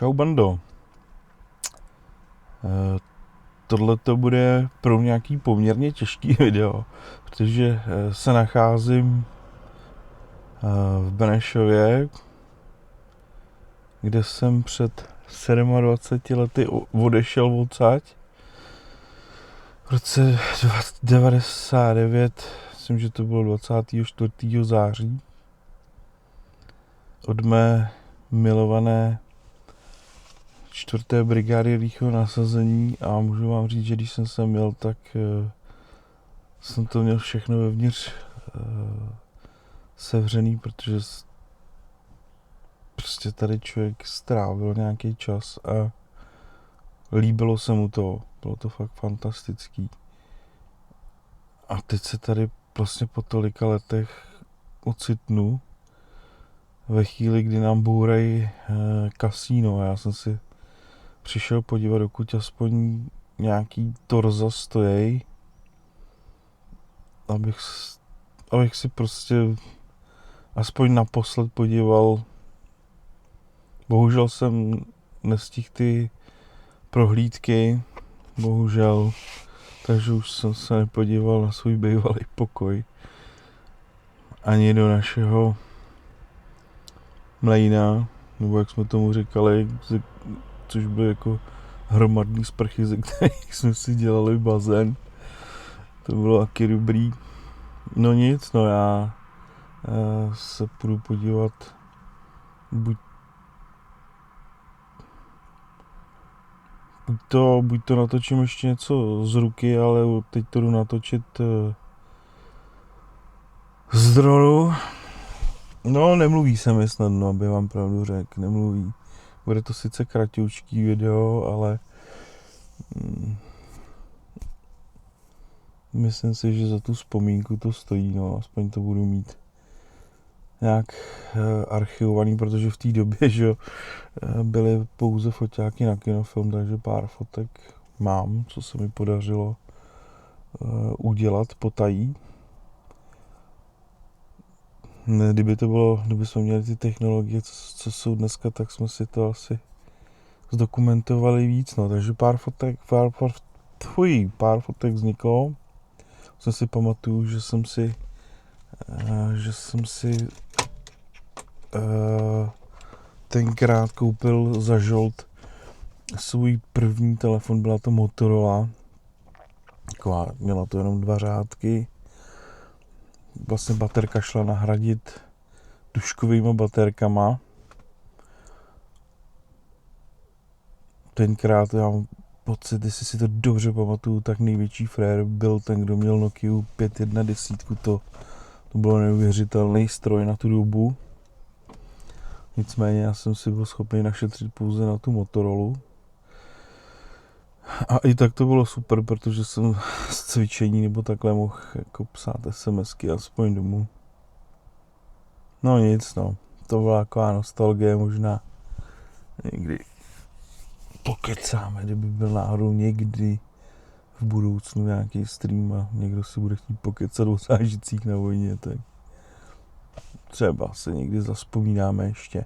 Čau bando. Tohle to bude pro mě nějaký poměrně těžký video, protože se nacházím v Benešově, kde jsem před 27 lety odešel odsaď. V roce 1999, myslím, že to bylo 24. září, od mé milované 4. brigády rychlého nasazení a můžu vám říct, že když jsem sem měl, tak jsem to měl všechno vevnitř sevřený, protože prostě tady člověk strávil nějaký čas a líbilo se mu to, bylo to fakt fantastický. A teď se tady vlastně po tolika letech ocitnu ve chvíli, kdy nám bourají kasíno a já jsem si přišel podívat, dokud aspoň nějaký torza stojí, abych si prostě aspoň naposled podíval. Bohužel jsem nestihl ty prohlídky, bohužel, takže už jsem se nepodíval na svůj bývalý pokoj ani do našeho mlejna, nebo jak jsme tomu říkali, což byly jako hromadný sprchy, ze kterých jsme si dělali bazén. To bylo taky dobrý. No nic, no já se půjdu podívat buď to natočím ještě něco z ruky, ale teď to jdu natočit z dronu. No, nemluví se mi snadno, aby vám pravdu řekl, nemluví. Bude to sice kratoučký video, ale myslím si, že za tu vzpomínku to stojí, no, aspoň to budu mít nějak archivovaný, protože v té době, že byly pouze foťáky na kinofilm, takže pár fotek mám, co se mi podařilo udělat potají. Kdyby jsme měli ty technologie, co jsou dneska, tak jsme si to asi zdokumentovali víc, no, takže pár fotek vzniklo. Jsem si pamatuju, že jsem si tenkrát koupil za žolt svůj první telefon, byla to Motorola, taková, měla to jenom 2 řádky, vlastně baterka šla nahradit duškovýma baterkama. Tenkrát, já mám pocit, jestli si to dobře pamatuju, tak největší frér byl ten, kdo měl Nokia 5.1.10, to bylo neuvěřitelný stroj na tu dobu. Nicméně já jsem si byl schopný našetřit pouze na tu Motorolu. A i tak to bylo super, protože jsem z cvičení nebo takhle mohl jako psát SMSky aspoň domů. No nic, no. To byla taková nostalgie, možná někdy pokecáme, kdyby byl náhodou někdy v budoucnu nějaký stream a někdo si bude chtít pokecat o zážitcích na vojně, tak třeba se někdy zavzpomínáme ještě.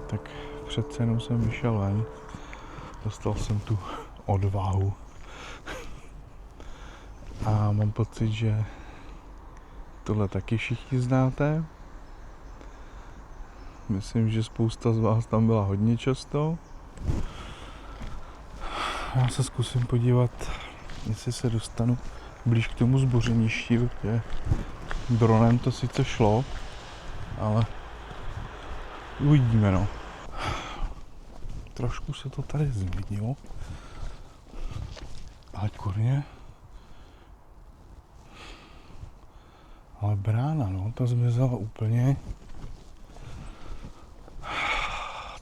tak přece jenom jsem vyšel ven. Dostal jsem tu odvahu. A mám pocit, že tohle taky všichni znáte. Myslím, že spousta z vás tam byla hodně často. Já se zkusím podívat, jestli se dostanu blíž k tomu zbořeništi, protože dronem to sice šlo, ale uvidíme, no. Trošku se to tady změnilo, ale kurně. Ale brána, no, ta zmizela úplně.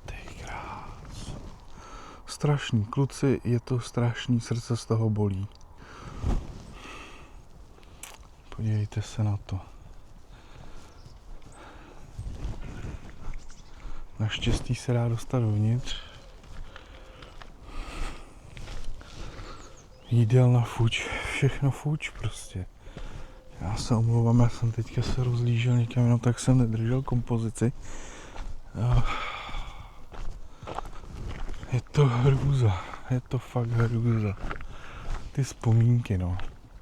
Ty krás. Strašný, kluci, je to strašný, srdce z toho bolí. Podívejte se na to. Naštěstí se dá dostat dovnitř. Jídelna fuč, všechno fuč prostě. Já se omlouvám, já jsem teďka se rozlížel někam jenom, tak jsem nedržel kompozici. Je to hrůza, je to fakt hrůza. Ty vzpomínky, no.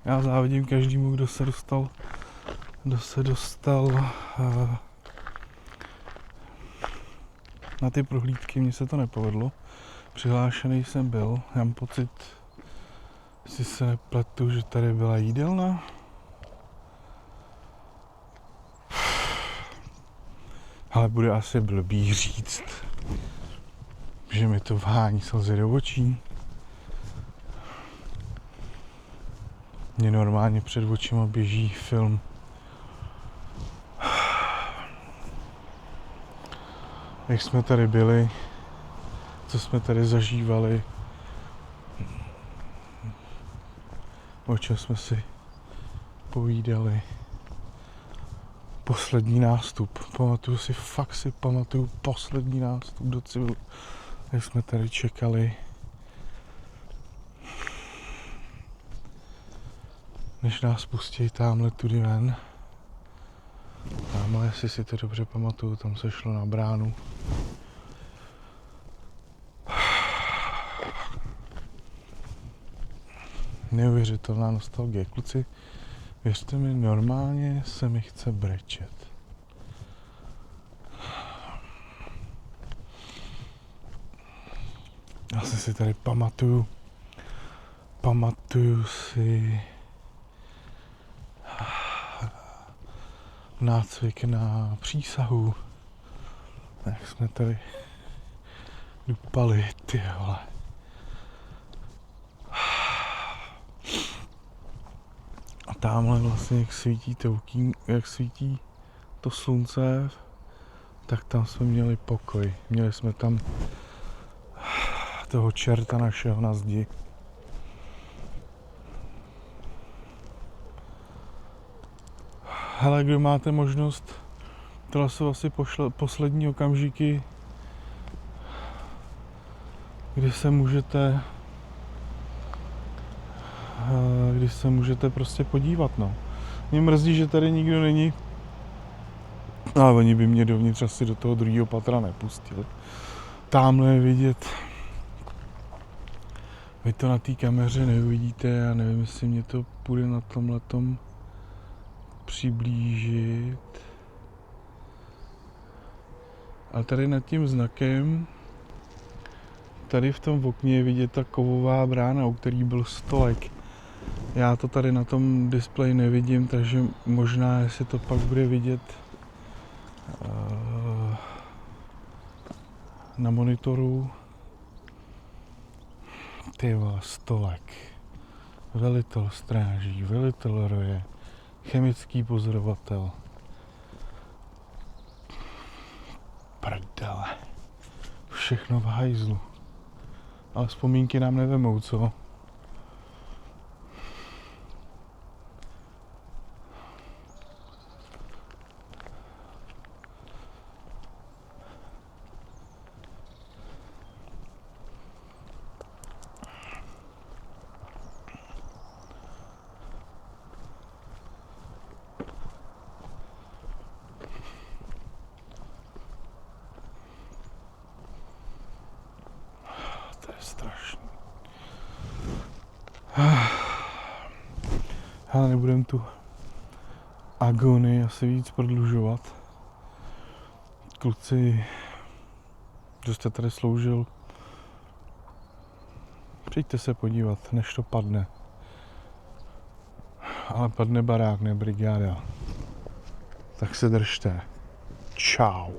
Já závidím každému, kdo se dostal na ty prohlídky, mně se to nepovedlo. Přihlášený jsem byl, já mám pocit, jestli se nepletu, že tady byla jídelna. Ale bude asi blbý říct, že mi to vhání slzy do očí. Mně normálně před očima běží film. Jak jsme tady byli, co jsme tady zažívali, o čem jsme si povídali. Poslední nástup. Fakt si pamatuju poslední nástup do civilu. Jak jsme tady čekali, než nás pustí tamhle tudy ven. Tamhle, jestli si to dobře pamatuju, tam se šlo na bránu. Neuvěřitelná nostalgie. Kluci, věřte mi, normálně se mi chce brečet. Já si tady pamatuju si nácvik na přísahu. Jak jsme tady dupali, ty vole. A tamhle vlastně, jak svítí to slunce, tak tam jsme měli pokoj. Měli jsme tam toho čerta našeho na zdi. Hele, kdo máte možnost, tohle jsou asi poslední okamžiky, kdy se můžete prostě podívat, no. Mě mrzí, že tady nikdo není, ale oni by mě dovnitř asi do toho druhého patra nepustili. Támhle je vidět, vy to na té kameře neuvidíte, já nevím, jestli mě to půjde na tomhletom přiblížit. A tady nad tím znakem, tady v tom okně je vidět ta kovová brána, u který byl stolek. Já to tady na tom displeji nevidím, takže možná, jestli to pak bude vidět na monitoru. Ty vole, stolek. Velitel stráží, velitel roje, chemický pozorovatel. Prdele. Všechno v hajzlu. Ale vzpomínky nám nevemou, co? strašný. Já nebudem tu agonii asi víc prodlužovat. Kluci, kdo jste tady sloužil, přijďte se podívat, než to padne. Ale padne barák, ne brigáda. Tak se držte. Čau.